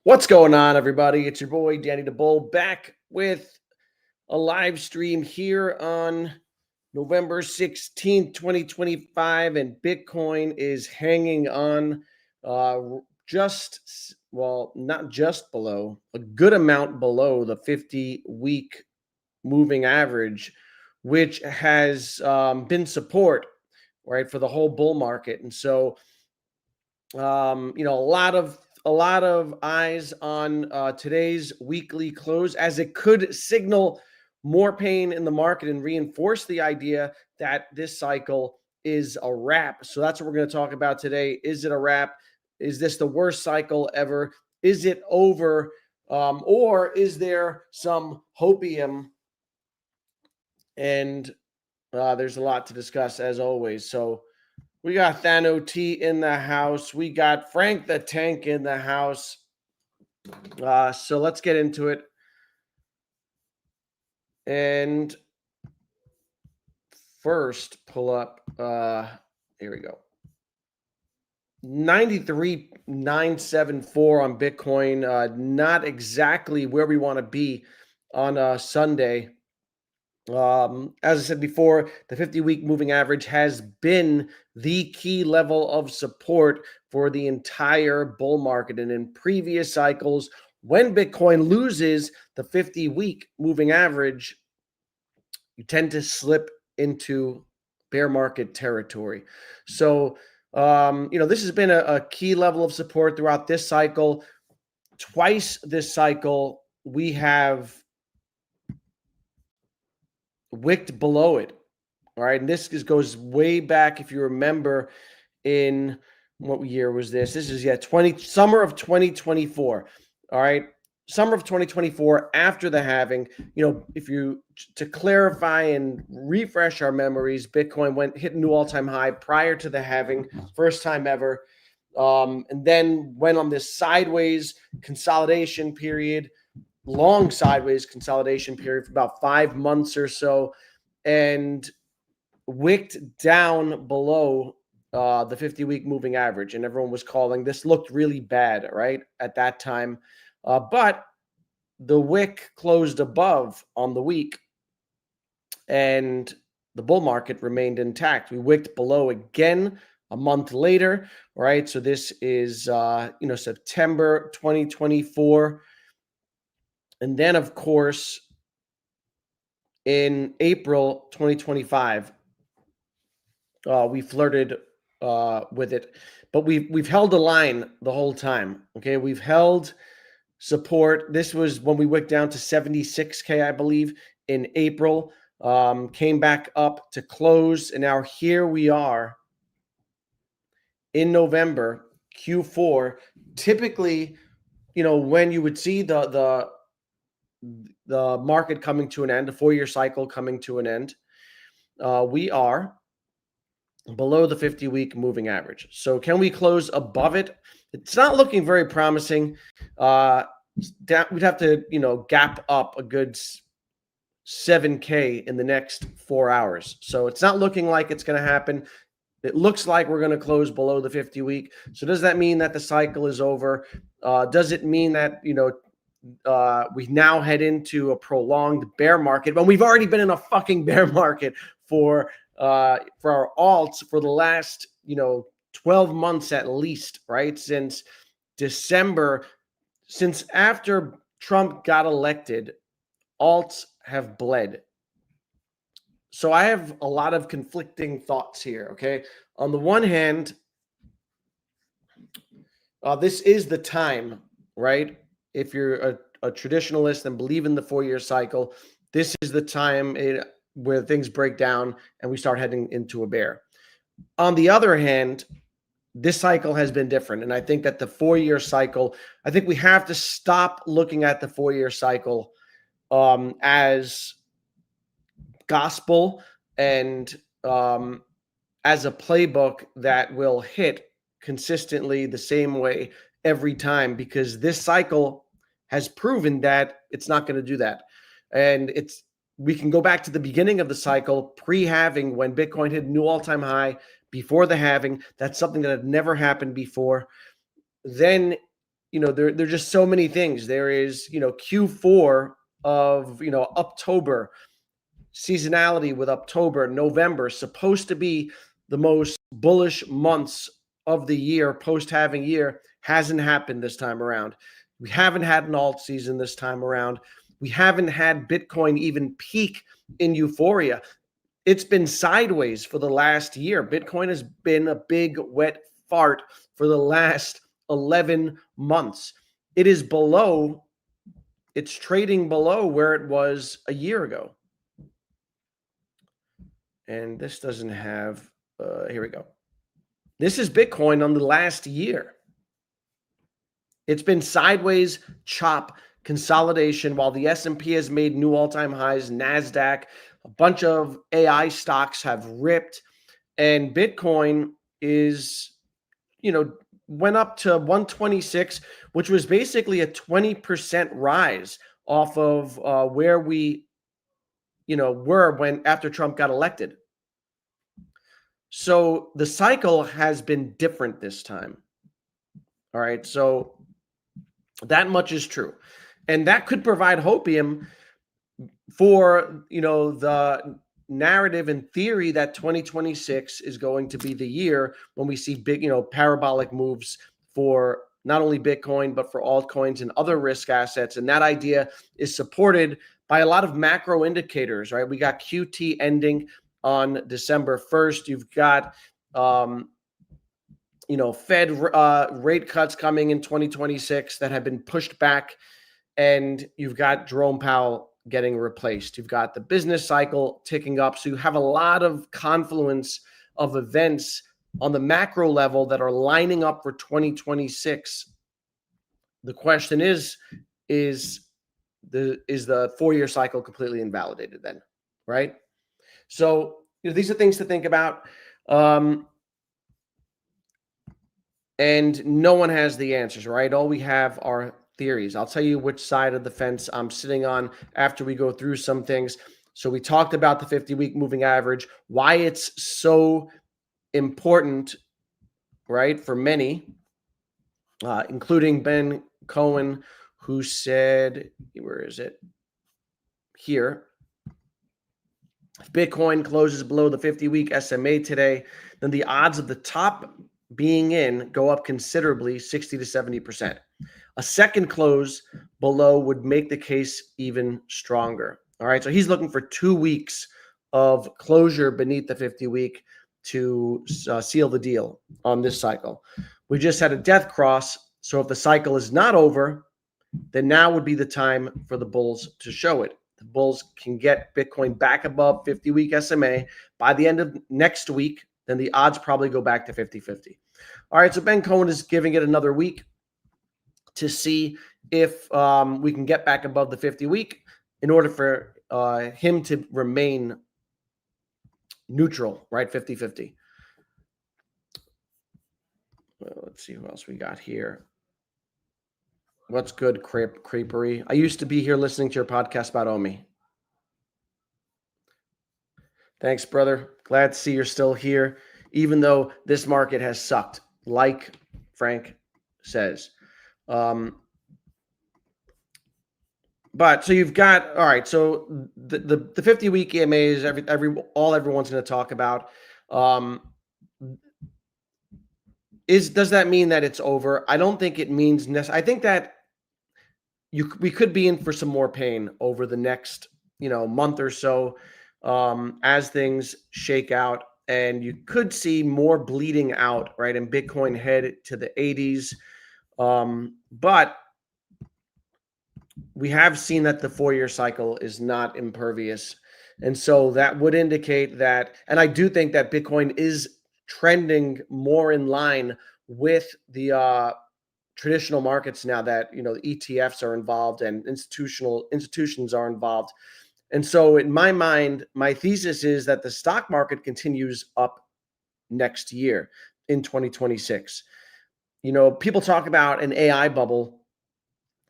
What's going on, everybody? It's your boy, Danny the Bull, back with a live stream here on November 16th, 2025, and Bitcoin is hanging on not just below, a good amount below the 50-week moving average, which has been support, right, for the whole bull market. And so, a lot of eyes on today's weekly close, as it could signal more pain in the market and reinforce the idea that this cycle is a wrap. So that's what we're going to talk about today. Is it a wrap? Is this the worst cycle ever? Is it over? Or is there some hopium? And there's a lot to discuss, as always. So we got Thano T in the house. We got Frank the Tank in the house. So let's get into it. And first, pull up. Here we go. 93,974 on Bitcoin. Not exactly where we want to be on Sunday. As I said before, the 50-week moving average has been the key level of support for the entire bull market. And in previous cycles, when Bitcoin loses the 50-week moving average, you tend to slip into bear market territory. So, this has been a key level of support throughout this cycle. Twice this cycle, we have wicked below it. All right. And this goes way back. If you remember, in what year was this? This is summer of 2024. All right. Summer of 2024, after the halving. To clarify and refresh our memories, Bitcoin hit a new all-time high prior to the halving, first time ever. And then went on this sideways consolidation period. Long sideways consolidation period for about 5 months or so, and wicked down below the 50-week moving average. And everyone was calling this looked really bad, right, at that time. But the wick closed above on the week, and the bull market remained intact. We wicked below again a month later, right? So this is, September 2024. And then, of course, in April 2025, we flirted with it, but we've held a line the whole time. Okay, we've held support. This was when we wicked down to 76K, I believe, in April. Came back up to close, and now here we are in November, Q4. Typically, when you would see the market coming to an end, a 4-year cycle coming to an end, we are below the 50-week moving average. So can we close above it? It's not looking very promising. We'd have to, gap up a good 7K in the next 4 hours. So it's not looking like it's going to happen. It looks like we're going to close below the 50-week. So does that mean that the cycle is over? Does it mean that, we now head into a prolonged bear market when we've already been in a fucking bear market for our alts for the last 12 months at least, right? Since December, since after Trump got elected, alts have bled. So I have a lot of conflicting thoughts here. Okay, on the one hand, this is the time, right? If you're a traditionalist and believe in the 4-year cycle, this is the time where things break down and we start heading into a bear. On the other hand, this cycle has been different. And I think that the 4-year cycle, I think we have to stop looking at the 4-year cycle as gospel and as a playbook that will hit consistently the same way every time, because this cycle has proven that it's not going to do that. And we can go back to the beginning of the cycle, pre-halving, when Bitcoin hit a new all-time high before the halving. That's something that had never happened before. Then, there are just so many things. There is, Q4 of, October, seasonality with October, November, supposed to be the most bullish months of the year, post-halving year, hasn't happened this time around. We haven't had an alt season this time around. We haven't had Bitcoin even peak in euphoria. It's been sideways for the last year. Bitcoin has been a big wet fart for the last 11 months. It is below, it's trading below where it was a year ago. And this doesn't have, here we go. This is Bitcoin on the last year. It's been sideways, chop, consolidation, while the S&P has made new all-time highs, NASDAQ, a bunch of AI stocks have ripped, and Bitcoin is, went up to 126, which was basically a 20% rise off of where we, were when after Trump got elected. So the cycle has been different this time. All right. So that much is true. And that could provide hopium for, the narrative and theory that 2026 is going to be the year when we see big, parabolic moves for not only Bitcoin, but for altcoins and other risk assets. And that idea is supported by a lot of macro indicators, right? We got QT ending on December 1st. You've got, Fed rate cuts coming in 2026 that have been pushed back. And you've got Jerome Powell getting replaced. You've got the business cycle ticking up. So you have a lot of confluence of events on the macro level that are lining up for 2026. The question is the 4-year cycle completely invalidated then, right? So these are things to think about. And no one has the answers, right? All we have are theories. I'll tell you which side of the fence I'm sitting on after we go through some things. So we talked about the 50-week moving average, why it's so important, right, for many, including Ben Cohen, who said, where is it? Here. If Bitcoin closes below the 50-week SMA today, then the odds of the top being in go up considerably, 60 to 70%. A second close below would make the case even stronger. All right, so he's looking for 2 weeks of closure beneath the 50-week to seal the deal on this cycle. We just had a death cross, so if the cycle is not over, then now would be the time for the bulls to show it. The bulls can get Bitcoin back above 50-week SMA by the end of next week, then the odds probably go back to 50-50. All right, so Ben Cohen is giving it another week to see if we can get back above the 50-week in order for him to remain neutral, right? 50-50. Well, let's see who else we got here. What's good, creepery? I used to be here listening to your podcast about Omi. Thanks, brother. Glad to see you're still here, even though this market has sucked, like Frank says. But so you've got, all right, so the 50-week EMA is everyone's going to talk about. Does that mean that it's over? I don't think it means I think that we could be in for some more pain over the next, month or so, as things shake out, and you could see more bleeding out, right? And Bitcoin head to the 80s. But we have seen that the 4-year cycle is not impervious. And so that would indicate that, and I do think that Bitcoin is trending more in line with the traditional markets now that, the ETFs are involved and institutions are involved. And so in my mind, my thesis is that the stock market continues up next year in 2026. People talk about an AI bubble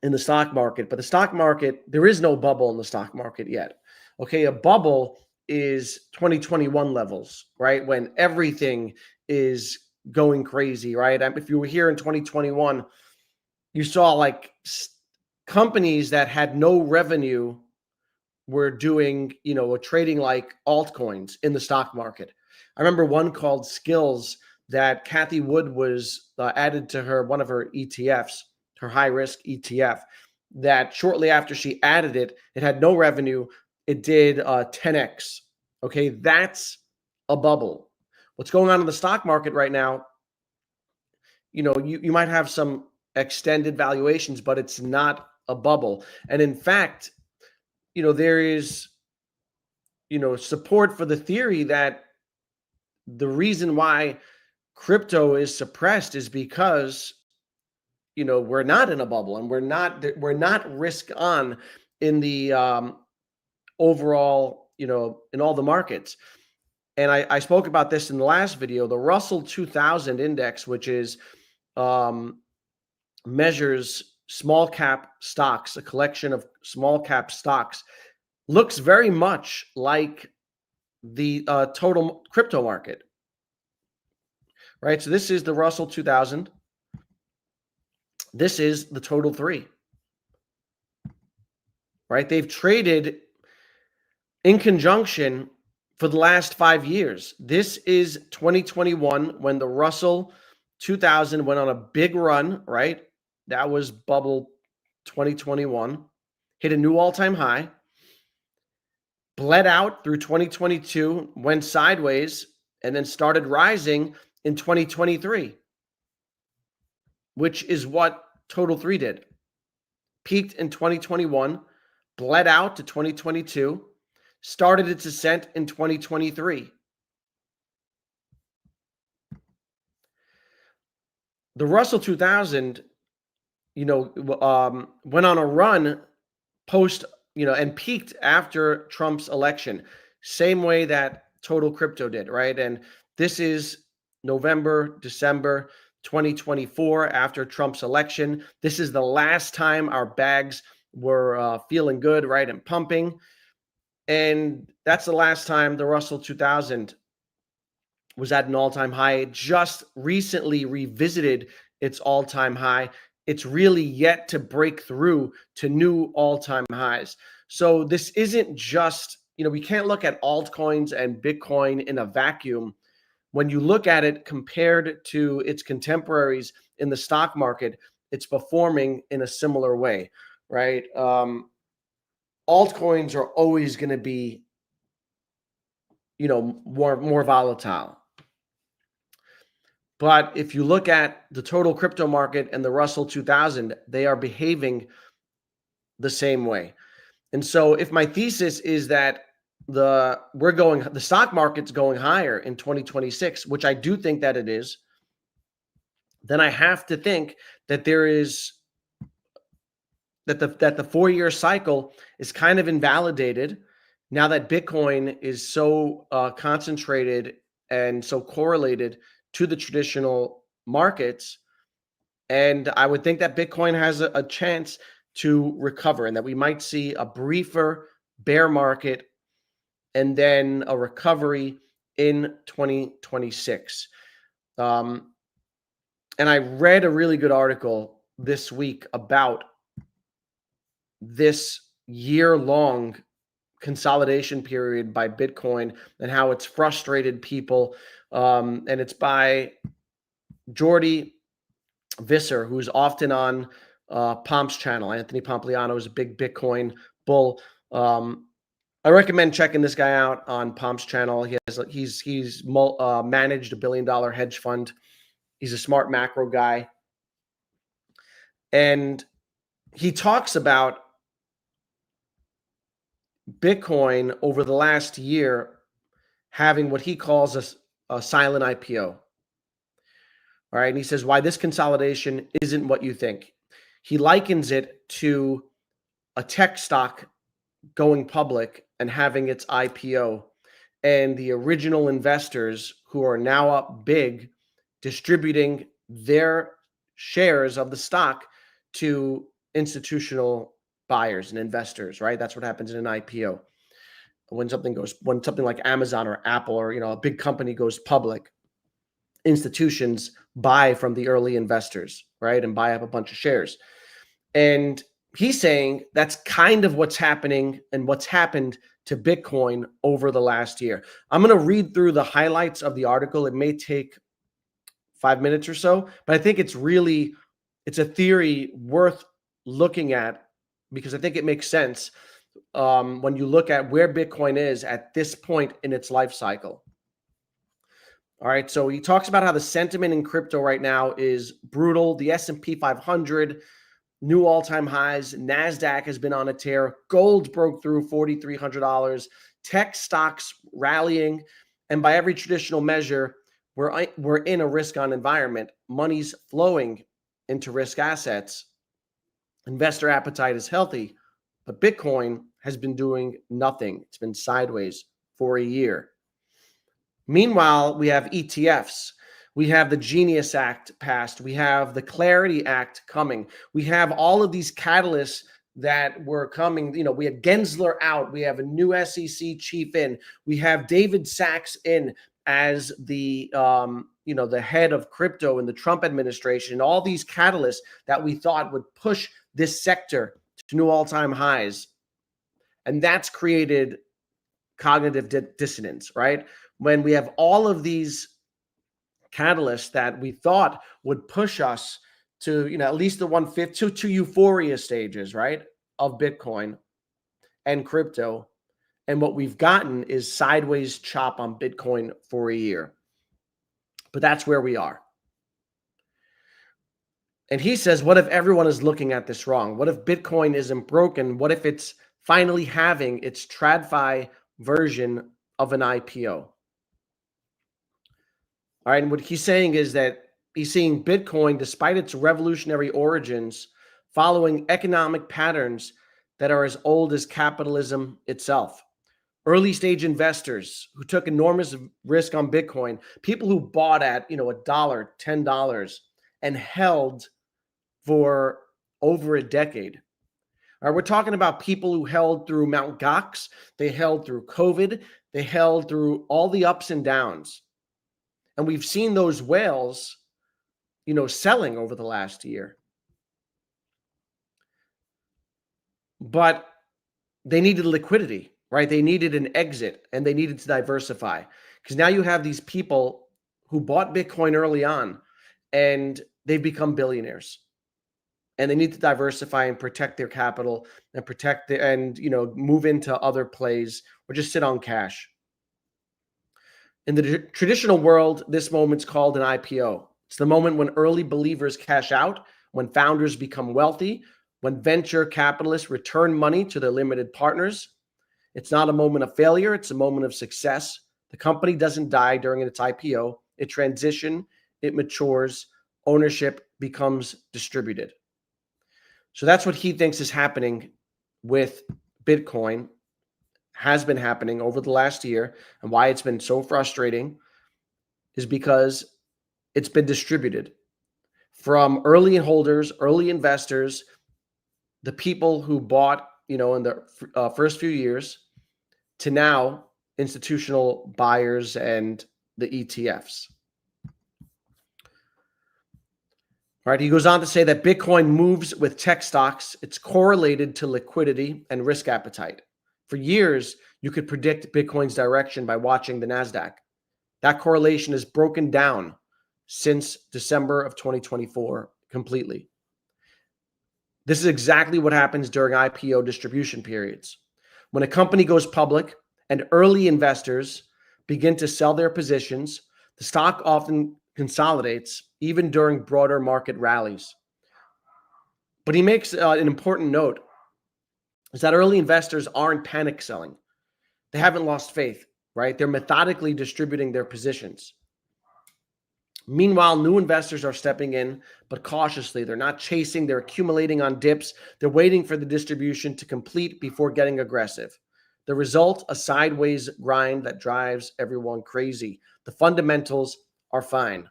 in the stock market, but the stock market, there is no bubble in the stock market yet. Okay, a bubble is 2021 levels, right? When everything is going crazy, right? If you were here in 2021, you saw like companies that had no revenue were doing, were trading like altcoins in the stock market. I remember one called Skills that Kathy Wood was added to one of her ETFs, her high risk ETF, that shortly after she added it, it had no revenue. It did 10x. Okay, that's a bubble. What's going on in the stock market right now, you might have some extended valuations, but it's not a bubble. And in fact, there is, support for the theory that the reason why crypto is suppressed is because, we're not in a bubble and we're not risk on in the overall, in all the markets. And I spoke about this in the last video. The Russell 2000 index, which is measures small cap stocks, a collection of small cap stocks, looks very much like the total crypto market, right? So this is the Russell 2000. This is the total 3, right? They've traded in conjunction for the last 5 years. This is 2021 when the Russell 2000 went on a big run, right? That was bubble 2021, hit a new all-time high, bled out through 2022, went sideways, and then started rising in 2023, which is what Total 3 did. Peaked in 2021, bled out to 2022, started its ascent in 2023. The Russell 2000, went on a run post, and peaked after Trump's election, same way that Total Crypto did, right? And this is November, December 2024 after Trump's election. This is the last time our bags were feeling good, right, and pumping. And that's the last time the Russell 2000 was at an all-time high. It just recently revisited its all-time high. It's really yet to break through to new all-time highs. So this isn't just, we can't look at altcoins and Bitcoin in a vacuum. When you look at it compared to its contemporaries in the stock market, it's performing in a similar way, right? Altcoins are always going to be, more volatile. But if you look at the total crypto market and the Russell 2000, they are behaving the same way. And so if my thesis is that the stock market's going higher in 2026, which I do think that it is, then I have to think that that the 4-year cycle is kind of invalidated now that Bitcoin is so concentrated and so correlated to the traditional markets. And I would think that Bitcoin has a chance to recover and that we might see a briefer bear market and then a recovery in 2026. And I read a really good article this week about this year-long consolidation period by Bitcoin and how it's frustrated people. And it's by Jordy Visser, who's often on Pomp's channel. Anthony Pompliano is a big Bitcoin bull. I recommend checking this guy out on Pomp's channel. He's managed $1 billion hedge fund. He's a smart macro guy. And he talks about Bitcoin over the last year having what he calls a silent IPO. All right. And he says why this consolidation isn't what you think. He likens it to a tech stock going public and having its IPO, and the original investors who are now up big distributing their shares of the stock to institutional buyers and investors, right? That's what happens in an IPO. When something like Amazon or Apple or, a big company goes public, institutions buy from the early investors. right, and buy up a bunch of shares. And he's saying that's kind of what's happening and what's happened to Bitcoin over the last year. I'm going to read through the highlights of the article. It may take 5 minutes or so, but I think it's a theory worth looking at because I think it makes sense when you look at where Bitcoin is at this point in its life cycle. All right, so he talks about how the sentiment in crypto right now is brutal. The S&P 500, new all-time highs. NASDAQ has been on a tear. Gold broke through $4,300. Tech stocks rallying. And by every traditional measure, we're in a risk-on environment. Money's flowing into risk assets. Investor appetite is healthy, but Bitcoin has been doing nothing. It's been sideways for a year. Meanwhile, we have ETFs. We have the Genius Act passed. We have the Clarity Act coming. We have all of these catalysts that were coming. You know, we had Gensler out. We have a new SEC chief in. We have David Sachs in as the the head of crypto in the Trump administration. All these catalysts that we thought would push this sector to new all-time highs, and that's created cognitive dissonance, right? When we have all of these catalysts that we thought would push us to, at least the 150 to euphoria stages, right, of Bitcoin and crypto. And what we've gotten is sideways chop on Bitcoin for a year. But that's where we are. And he says, what if everyone is looking at this wrong? What if Bitcoin isn't broken? What if it's finally having its TradFi version of an IPO? All right, and what he's saying is that he's seeing Bitcoin, despite its revolutionary origins, following economic patterns that are as old as capitalism itself. Early stage investors who took enormous risk on Bitcoin, people who bought at, $1, $10 and held for over a decade. All right, we're talking about people who held through Mt. Gox, they held through COVID, they held through all the ups and downs. And we've seen those whales, selling over the last year. But they needed liquidity, right? They needed an exit and they needed to diversify. Because now you have these people who bought Bitcoin early on and they've become billionaires. And they need to diversify and protect their capital and move into other plays or just sit on cash. In the traditional world, this moment's called an IPO. It's the moment when early believers cash out, when founders become wealthy, when venture capitalists return money to their limited partners. It's not a moment of failure. It's a moment of success. The company doesn't die during its IPO. It transitions, it matures, ownership becomes distributed. So that's what he thinks is happening with Bitcoin, has been happening over the last year, and why it's been so frustrating is because it's been distributed from early holders, early investors, the people who bought, in the first few years, to now institutional buyers and the ETFs. All right, he goes on to say that Bitcoin moves with tech stocks. It's correlated to liquidity and risk appetite. For years, you could predict Bitcoin's direction by watching the NASDAQ. That correlation is broken down since December of 2024 completely. This is exactly what happens during IPO distribution periods. When a company goes public and early investors begin to sell their positions, the stock often consolidates even during broader market rallies. But he makes an important note, is that early investors aren't panic selling. They haven't lost faith, right? They're methodically distributing their positions. Meanwhile, new investors are stepping in, but cautiously. They're not chasing, they're accumulating on dips. They're waiting for the distribution to complete before getting aggressive. The result, a sideways grind that drives everyone crazy. The fundamentals are fine.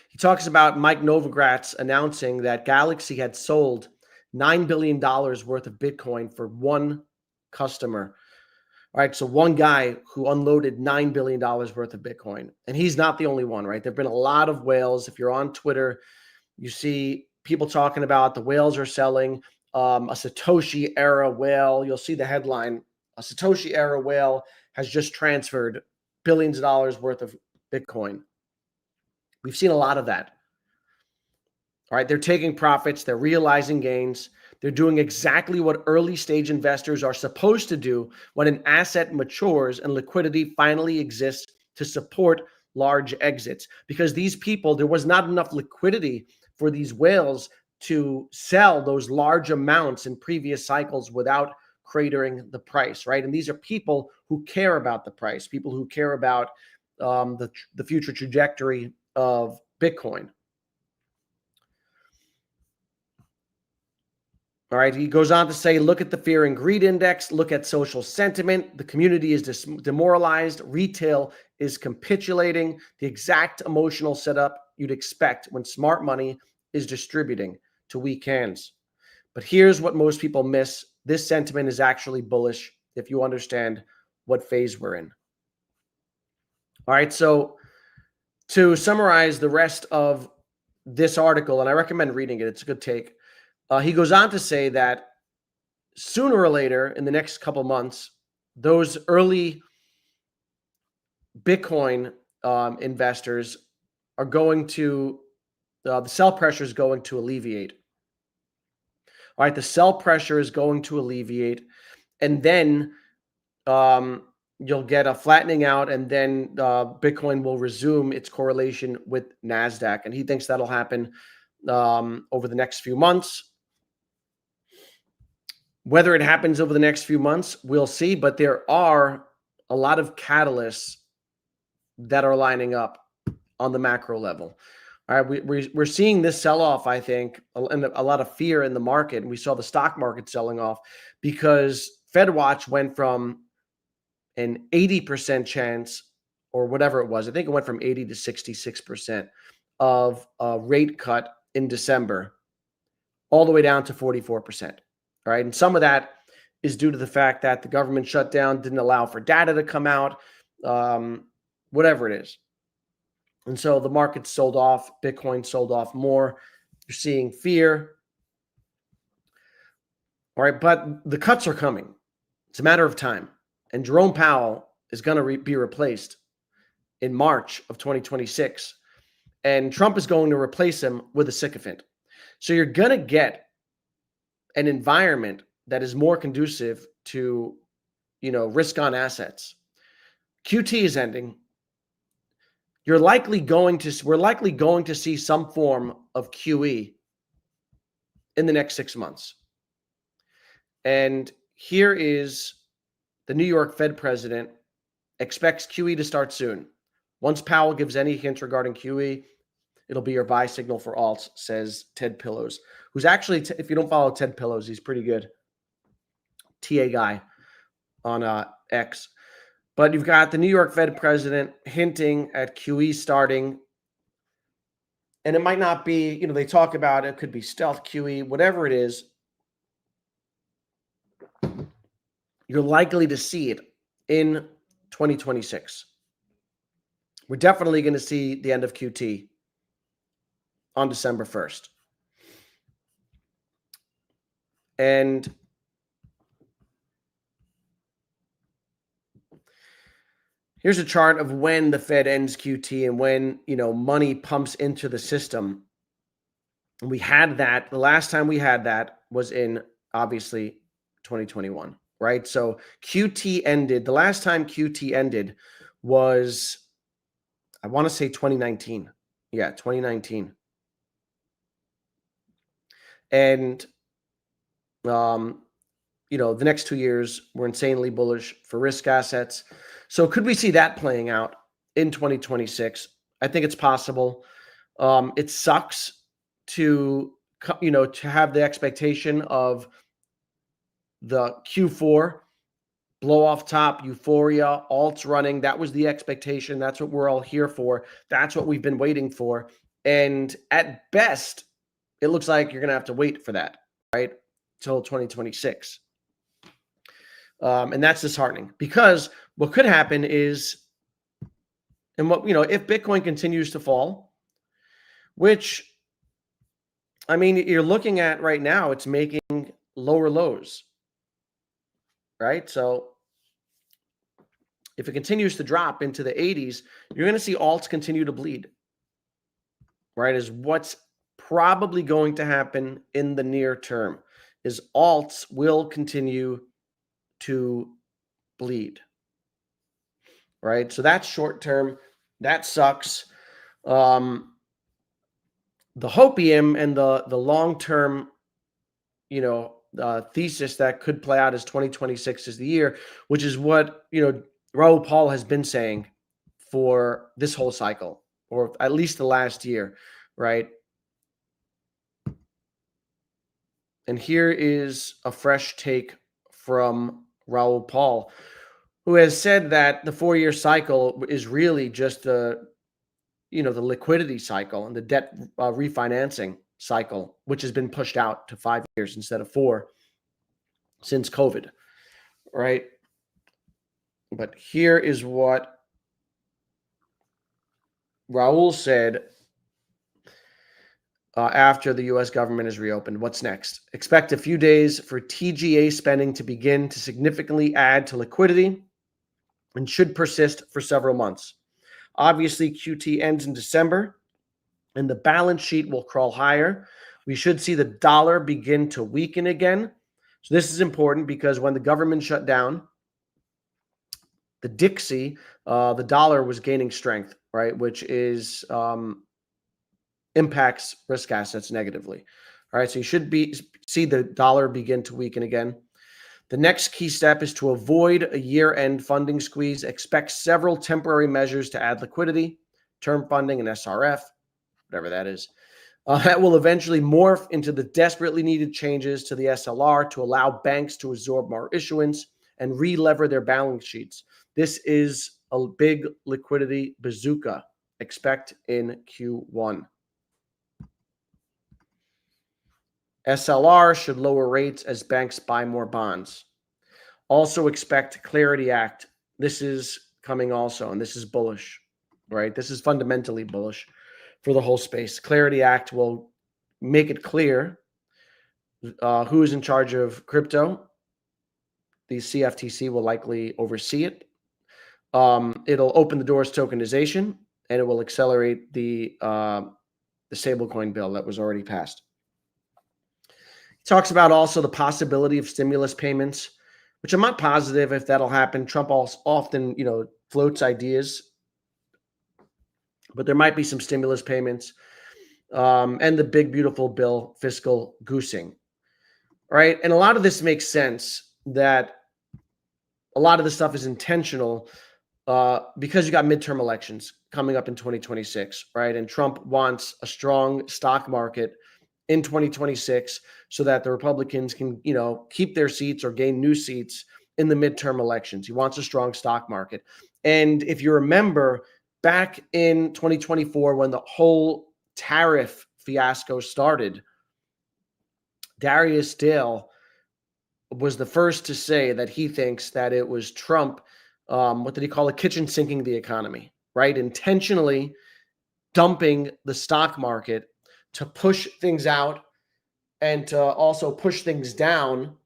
He talks about Mike Novogratz announcing that Galaxy had sold $9 billion worth of Bitcoin for one customer. All right, so one guy who unloaded $9 billion worth of Bitcoin, and he's not the only one, right? There have been a lot of whales. If you're on Twitter, you see people talking about the whales are selling a Satoshi era whale. You'll see the headline, a Satoshi era whale has just transferred billions of dollars worth of Bitcoin. We've seen a lot of that. All right, they're taking profits, they're realizing gains. They're doing exactly what early stage investors are supposed to do when an asset matures and liquidity finally exists to support large exits. Because these people, there was not enough liquidity for these whales to sell those large amounts in previous cycles without cratering the price, right? And these are people who care about the price, people who care about the future trajectory of Bitcoin. All right, he goes on to say, look at the fear and greed index, look at social sentiment. The community is demoralized. Retail is capitulating. The exact emotional setup you'd expect when smart money is distributing to weak hands. But here's what most people miss. This sentiment is actually bullish if you understand what phase we're in. All right, so to summarize the rest of this article, and I recommend reading it, it's a good take. He goes on to say that sooner or later, in the next couple months, those early Bitcoin investors are going to, the sell pressure is going to alleviate. All right, the sell pressure is going to alleviate, and then you'll get a flattening out, and then Bitcoin will resume its correlation with NASDAQ. And he thinks that'll happen over the next few months. Whether it happens over the next few months, we'll see. But there are a lot of catalysts that are lining up on the macro level. All right, we're seeing this sell-off, I think, and a lot of fear in the market. And we saw the stock market selling off because FedWatch went from an 80% chance or whatever it was. I think it went from 80 to 66% of a rate cut in December, all the way down to 44%. All right. And some of that is due to the fact that the government shutdown didn't allow for data to come out, whatever it is. And so the market sold off, Bitcoin sold off more. You're seeing fear. All right. But the cuts are coming. It's a matter of time. And Jerome Powell is going to be replaced in March of 2026. And Trump is going to replace him with a sycophant. So you're going to get an environment that is more conducive to, risk on assets. QT is ending. We're likely going to see some form of QE in the next 6 months. And here is the New York Fed president expects QE to start soon. Once Powell gives any hint regarding QE, it'll be your buy signal for ALTS, says Ted Pillows, who's actually, if you don't follow Ted Pillows, he's pretty good. TA guy on X. But you've got the New York Fed president hinting at QE starting. And it might not be, they talk about it could be stealth QE, whatever it is. You're likely to see it in 2026. We're definitely going to see the end of QT on December 1st. And here's a chart of when the Fed ends QT and when, money pumps into the system. And we had that. The last time we had that was in, obviously, 2021, right? So QT ended. The last time QT ended was, I want to say 2019. Yeah, 2019. And, the next 2 years were insanely bullish for risk assets. So could we see that playing out in 2026? I think it's possible. It sucks to have the expectation of the Q4 blow off top, euphoria, alts running. That was the expectation. That's what we're all here for. That's what we've been waiting for. And at best, it looks like you're going to have to wait for that, right? Till 2026. And that's disheartening, because what could happen is, and what, if Bitcoin continues to fall, which, I mean, you're looking at right now, it's making lower lows, right? So if it continues to drop into the 80s, you're going to see alts continue to bleed, right? Is what's probably going to happen in the near term, is alts will continue to bleed, right? So that's short term. That sucks. The hopium and the long term, thesis that could play out as 2026 is the year, which is what Raoul Pal has been saying for this whole cycle, or at least the last year, right? And here is a fresh take from Raoul Pal, who has said that the 4-year cycle is really just the liquidity cycle and the debt refinancing cycle, which has been pushed out to 5 years instead of 4 since COVID, right? But here is what Raoul said after the U.S. government is reopened. What's next? Expect a few days for TGA spending to begin to significantly add to liquidity and should persist for several months. Obviously, QT ends in December, and the balance sheet will crawl higher. We should see the dollar begin to weaken again. So this is important, because when the government shut down, the Dixie, the dollar was gaining strength, right? Which is impacts risk assets negatively. All right, so you should see the dollar begin to weaken again. The next key step is to avoid a year-end funding squeeze. Expect several temporary measures to add liquidity, term funding and SRF, whatever that is. That will eventually morph into the desperately needed changes to the SLR to allow banks to absorb more issuance and re-lever their balance sheets. This is a big liquidity bazooka. Expect in Q1. SLR should lower rates as banks buy more bonds. Also expect Clarity Act. This is coming also, and this is bullish, right? This is fundamentally bullish for the whole space. Clarity Act will make it clear who is in charge of crypto. The CFTC will likely oversee it. It'll open the doors to tokenization, and it will accelerate the stablecoin bill that was already passed. He talks about also the possibility of stimulus payments, which I'm not positive if that'll happen. Trump often, floats ideas, but there might be some stimulus payments, and the big, beautiful bill, fiscal goosing, right? And a lot of this makes sense, that a lot of this stuff is intentional, because you got midterm elections coming up in 2026, right? And Trump wants a strong stock market in 2026 so that the Republicans can, keep their seats or gain new seats in the midterm elections. He wants a strong stock market. And if you remember back in 2024, when the whole tariff fiasco started, Darius Dale was the first to say that he thinks that it was Trump, what did he call it? Kitchen sinking the economy, right? Intentionally dumping the stock market to push things out and to also push things down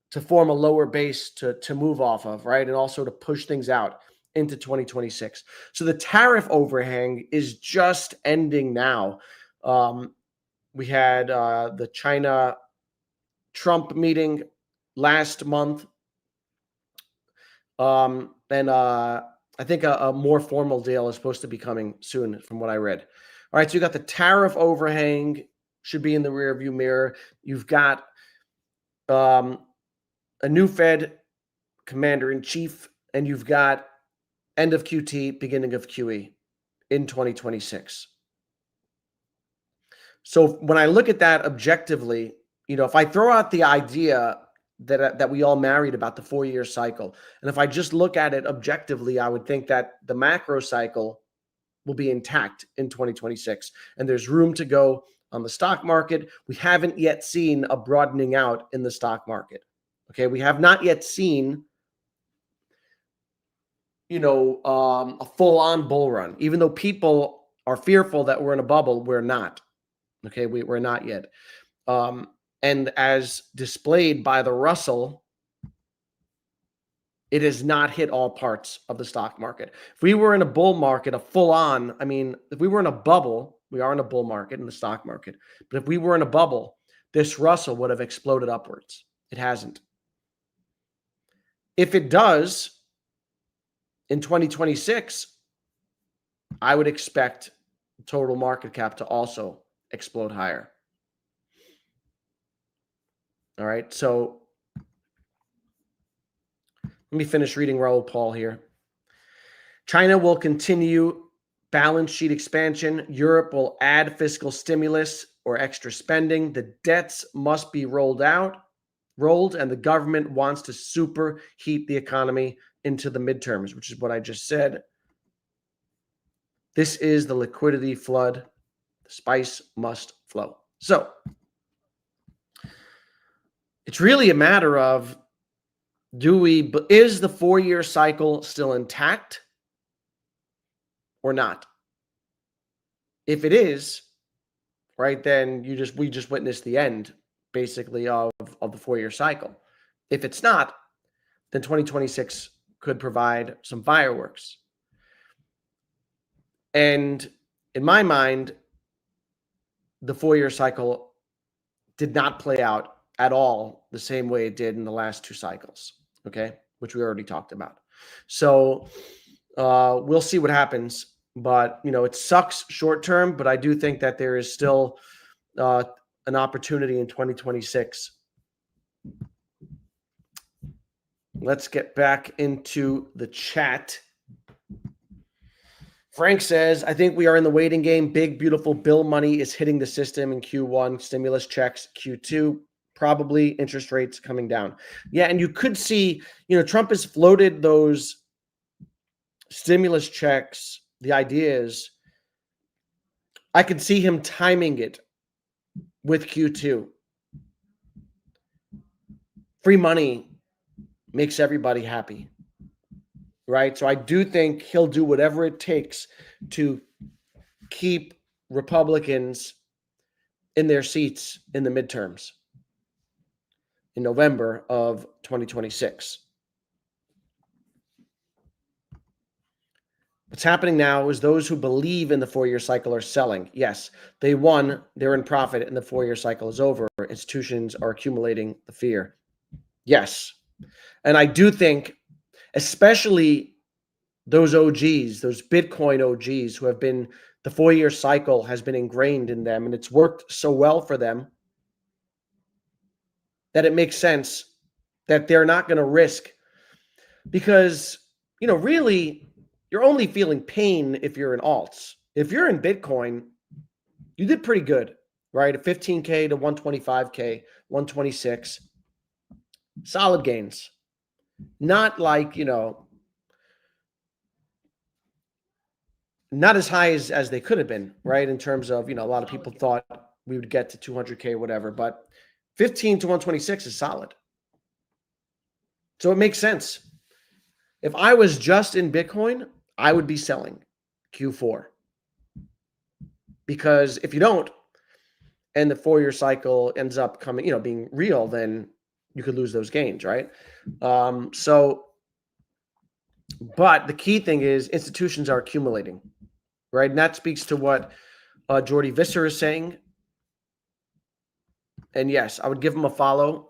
to form a lower base to move off of, right? And also to push things out into 2026. So the tariff overhang is just ending now. We had the China-Trump meeting last month. And I think a more formal deal is supposed to be coming soon from what I read. All right, so you got the tariff overhang should be in the rearview mirror. You've got a new Fed commander-in-chief, and you've got end of QT, beginning of QE in 2026. So when I look at that objectively, if I throw out the idea that we all married about the 4-year cycle, and if I just look at it objectively, I would think that the macro cycle will be intact in 2026, and there's room to go on the stock market. We haven't yet seen a broadening out in the stock market. Okay, we have not yet seen, a full-on bull run. Even though people are fearful that we're in a bubble, we're not. Okay, we're not yet. And as displayed by the Russell, it has not hit all parts of the stock market. If we were in a bull market, if we were in a bubble, we are in a bull market in the stock market. But if we were in a bubble, this Russell would have exploded upwards. It hasn't. If it does in 2026, I would expect total market cap to also explode higher. All right. So let me finish reading Raoul Paul here. China will continue balance sheet expansion. Europe will add fiscal stimulus or extra spending. The debts must be rolled, and the government wants to superheat the economy into the midterms, which is what I just said. This is the liquidity flood. The spice must flow. So it's really a matter of, is the 4-year cycle still intact or not? If it is, right, then we just witnessed the end, basically, of the 4-year cycle. If it's not, then 2026 could provide some fireworks. And in my mind, the 4-year cycle did not play out at all the same way it did in the last 2 cycles, okay, which we already talked about. So we'll see what happens. But, it sucks short term, but I do think that there is still an opportunity in 2026. Let's get back into the chat. Frank says, I think we are in the waiting game. Big, beautiful bill money is hitting the system in Q1. Stimulus checks Q2. Probably interest rates coming down. Yeah, and you could see, Trump has floated those stimulus checks. The idea is, I could see him timing it with Q2. Free money makes everybody happy, right? So I do think he'll do whatever it takes to keep Republicans in their seats in the midterms in November of 2026. What's happening now is those who believe in the 4-year cycle are selling. Yes, they won, they're in profit, and the 4-year cycle is over. Institutions are accumulating the fear. Yes. And I do think, especially those OGs, those Bitcoin OGs who have been, the 4-year cycle has been ingrained in them, and it's worked so well for them that it makes sense that they're not going to risk, because, really, you're only feeling pain if you're in alts. If you're in Bitcoin, you did pretty good, right? At 15K to 125K, 126, solid gains. Not like, not as high as they could have been, right? In terms of, a lot of people thought we would get to 200K, whatever, but 15 to 126 is solid. So it makes sense. If I was just in Bitcoin, I would be selling Q4. Because if you don't, and the 4-year cycle ends up coming, being real, then you could lose those gains, right? But the key thing is institutions are accumulating, right? And that speaks to what Jordy Visser is saying. And yes, I would give him a follow.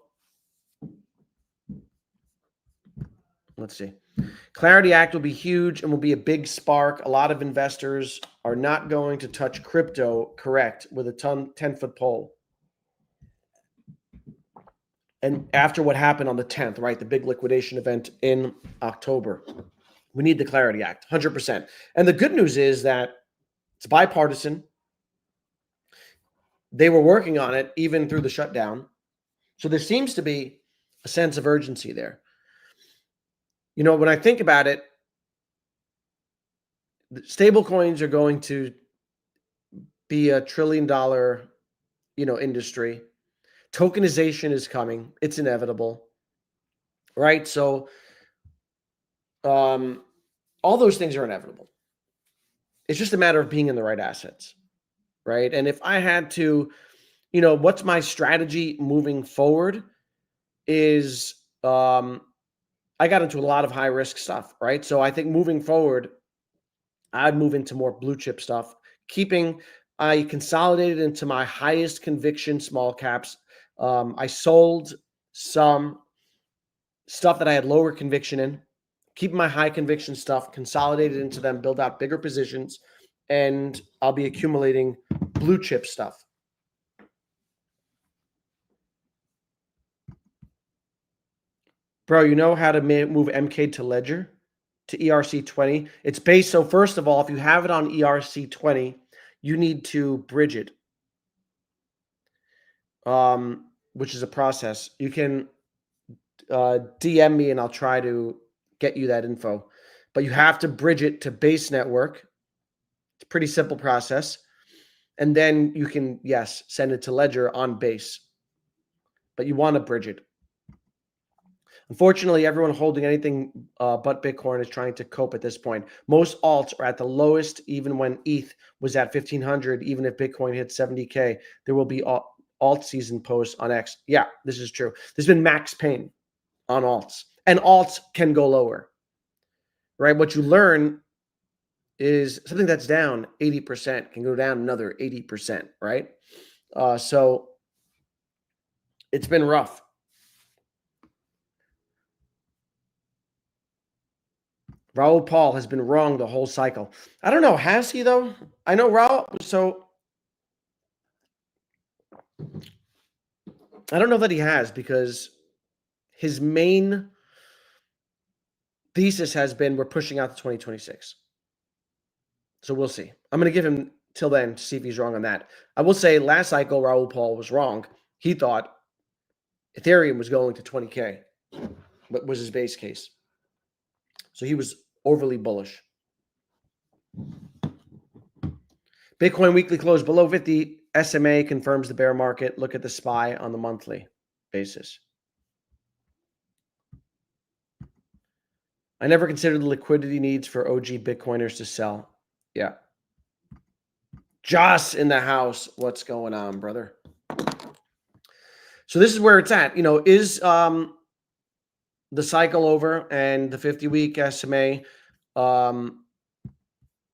Let's see. Clarity Act will be huge and will be a big spark. A lot of investors are not going to touch crypto, correct, with a 10-foot pole. And after what happened on the 10th, right, the big liquidation event in October, we need the Clarity Act, 100%. And the good news is that it's bipartisan. They were working on it even through the shutdown. So there seems to be a sense of urgency there. When I think about it, stable coins are going to be $1 trillion, industry. Tokenization is coming. It's inevitable. right? So all those things are inevitable. It's just a matter of being in the right assets, right? And if I had to, what's my strategy moving forward is I got into a lot of high risk stuff, right? So I think moving forward, I'd move into more blue chip stuff, I consolidated into my highest conviction small caps. I sold some stuff that I had lower conviction in, keeping my high conviction stuff, consolidated into them, build out bigger positions, and I'll be accumulating blue chip stuff. Bro, you know how to move MCADE to Ledger, to ERC20? It's based, so first of all, if you have it on ERC20, you need to bridge it, which is a process. You can DM me and I'll try to get you that info. But you have to bridge it to base network. It's a pretty simple process. And then you can, yes, send it to Ledger on base. But you want to bridge it. Unfortunately, everyone holding anything but Bitcoin is trying to cope at this point. Most alts are at the lowest, even when ETH was at 1,500, even if Bitcoin hit 70K. There will be alt season posts on X. Yeah, this is true. There's been max pain on alts. And alts can go lower, right? What you learn is something that's down 80% can go down another 80%, right? So it's been rough. Raul Paul has been wrong the whole cycle. I don't know. Has he, though? I know Raul. So I don't know that he has, because his main thesis has been we're pushing out to 2026. So we'll see. I'm going to give him till then to see if he's wrong on that. I will say last cycle, Raul Paul was wrong. He thought Ethereum was going to 20K, but was his base case. So he was overly bullish. Bitcoin weekly close below 50. SMA confirms the bear market. Look at the SPY on the monthly basis. I never considered the liquidity needs for OG Bitcoiners to sell. Yeah. Joss in the house. What's going on, brother? So this is where it's at. Is the cycle over and the 50-week SMA, a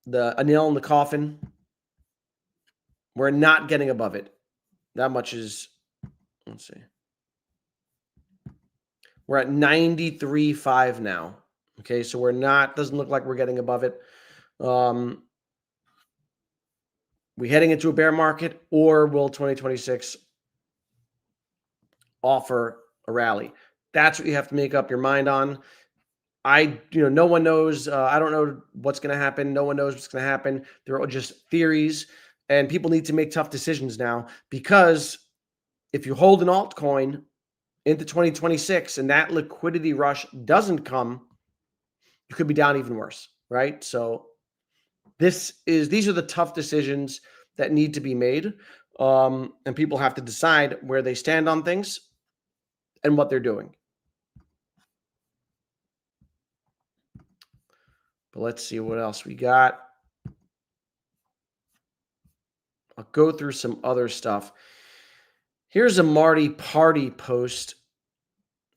nail in the coffin? We're not getting above it. That much is, let's see. We're at 93.5 now. Okay, so doesn't look like we're getting above it. We heading into a bear market, or will 2026 offer a rally? That's what you have to make up your mind on. No one knows. I don't know what's going to happen. No one knows what's going to happen. They're all just theories, and people need to make tough decisions now, because if you hold an altcoin into 2026 and that liquidity rush doesn't come, you could be down even worse, right? So these are the tough decisions that need to be made, and people have to decide where they stand on things and what they're doing. But let's see what else we got. I'll go through some other stuff. Here's a Marty Party post.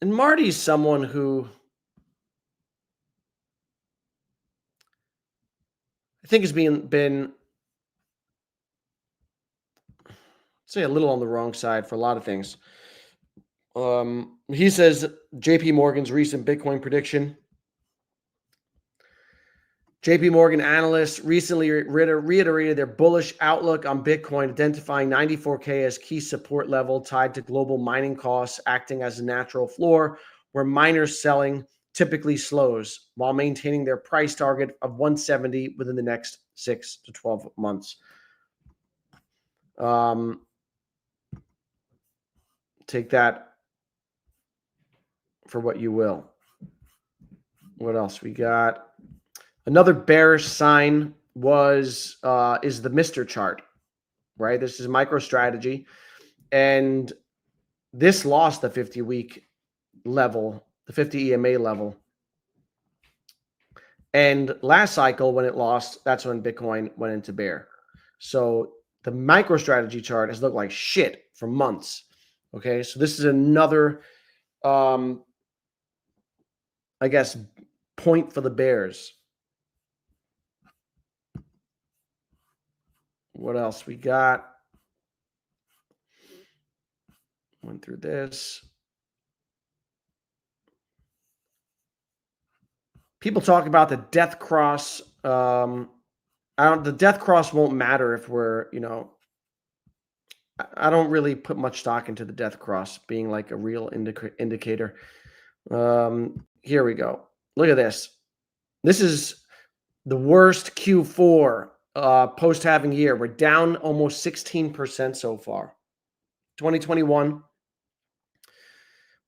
And Marty's someone who I think has been say a little on the wrong side for a lot of things. He says JP Morgan's recent Bitcoin prediction. JP Morgan analysts recently reiterated their bullish outlook on Bitcoin, identifying 94K as key support level tied to global mining costs, acting as a natural floor where miners selling typically slows while maintaining their price target of 170 within the next 6 to 12 months. Take that for what you will. What else we got? Another bearish sign is the Mr. chart, right? This is MicroStrategy, and this lost the 50-week level the 50 EMA level. And last cycle, when it lost, that's when Bitcoin went into bear. So the MicroStrategy chart has looked like shit for months. Okay, so this is another, I guess, point for the bears. What else we got? Went through this. People talk about the death cross. The death cross won't matter if we're, I don't really put much stock into the death cross being like a real indicator. Here we go. Look at this. This is the worst Q4 post-halving year. We're down almost 16% so far. 2021.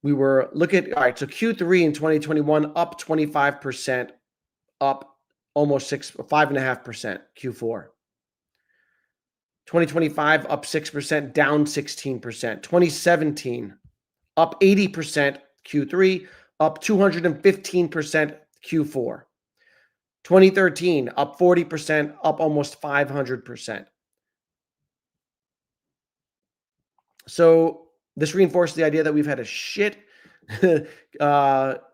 We were, all right, so Q3 in 2021 up 25%, up almost 5.5% Q4. 2025 up 6%, down 16%. 2017 up 80% Q3, up 215% Q4. 2013 up 40%, up almost 500%. So this reinforces the idea that we've had a shit, Q4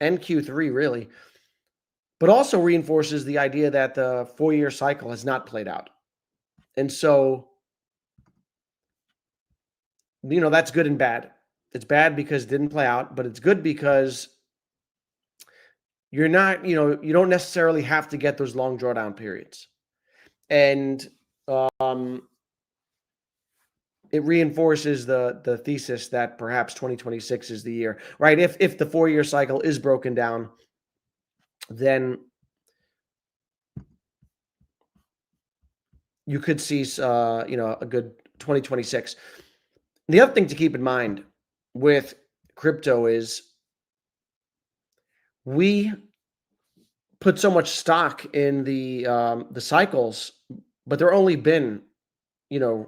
and Q3 really, but also reinforces the idea that the 4-year cycle has not played out. And so, that's good and bad. It's bad because it didn't play out, but it's good because you're not, you don't necessarily have to get those long drawdown periods. And it reinforces the thesis that perhaps 2026 is the year, right? If the 4-year cycle is broken down, then you could see, a good 2026. The other thing to keep in mind with crypto is we put so much stock in the cycles, but there only been, you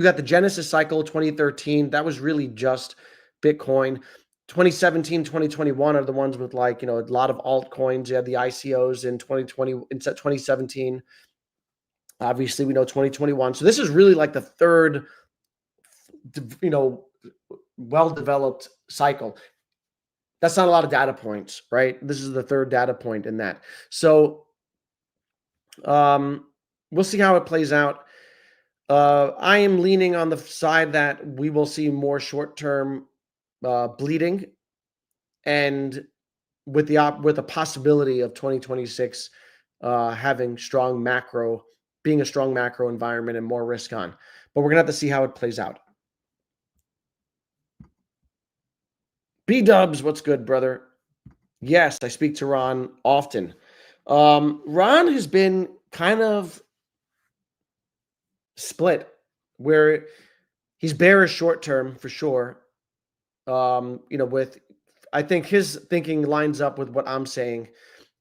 got the Genesis cycle, 2013. That was really just Bitcoin. 2017, 2021 are the ones with a lot of altcoins. You had the ICOs in 2017. Obviously, we know 2021. So this is really like the third, well-developed cycle. That's not a lot of data points, right? This is the third data point in that. So we'll see how it plays out. I am leaning on the side that we will see more short-term bleeding, and with the possibility of 2026 having being a strong macro environment and more risk on. But we're gonna have to see how it plays out. B-dubs, what's good, brother? Yes, I speak to Ron often. Ron has been kind of split, where he's bearish short term for sure. I think his thinking lines up with what I'm saying,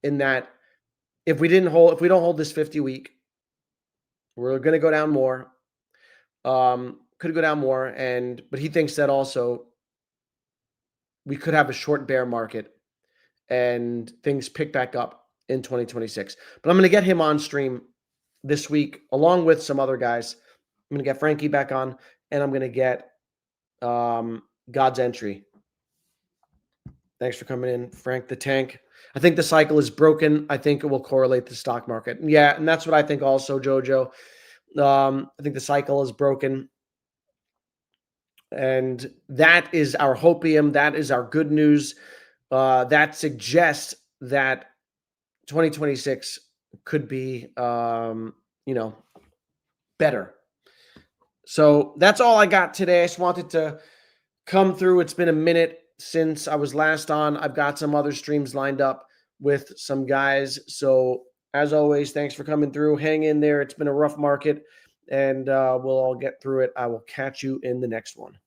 in that if we don't hold this 50-week, we're going to go down more. Could go down more, but he thinks that also we could have a short bear market and things pick back up in 2026. But I'm going to get him on stream this week, along with some other guys. I'm going to get Frankie back on, and I'm going to get God's Entry. Thanks for coming in, Frank the Tank. I think the cycle is broken. I think it will correlate to the stock market. Yeah, and that's what I think also, Jojo. I think the cycle is broken. And that is our hopium. That is our good news. That suggests that 2026 could be, better. So that's all I got today. I just wanted to come through. It's been a minute since I was last on. I've got some other streams lined up with some guys. So as always, thanks for coming through. Hang in there. It's been a rough market, and we'll all get through it. I will catch you in the next one.